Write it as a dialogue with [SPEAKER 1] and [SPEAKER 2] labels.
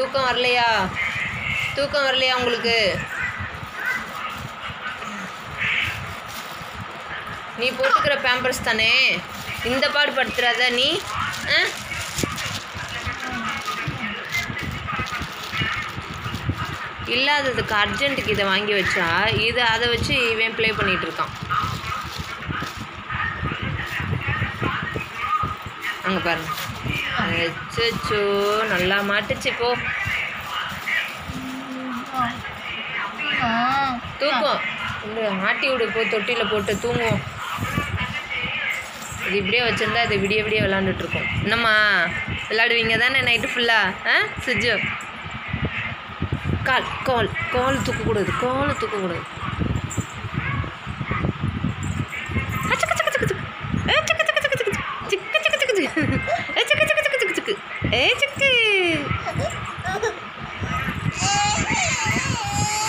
[SPEAKER 1] தூக்கம் வரலையா? தூக்கம் வரலையா உங்களுக்கு? நீ போட்டுக்கிற பேம்பர்ஸ் தானே, இந்த பாடு படுத்துறாத நீ. இல்லாததுக்கு அர்ஜென்ட்டுக்கு இதை வாங்கி வச்சா அதை வச்சு இவன் ப்ளே பண்ணிகிட்டு இருக்கான். அங்கே பாருங்க. அச்சோ, நல்லா மாட்டுச்சு. போ தூக்கம் இல்லை, ஆட்டி விடு. போ தொட்டியில் போட்டு தூங்குவோம். இது இப்படியே வச்சுருந்தா இது விடிய விடிய விளாண்டுட்ருக்கோம். என்னம்மா விளாடுவீங்க தானே நைட்டு ஃபுல்லாக? சுஜு கால் கால் கால் தூக்கக்கூடாது, கால் தூக்கக்கூடாது. ஏ சிக்கு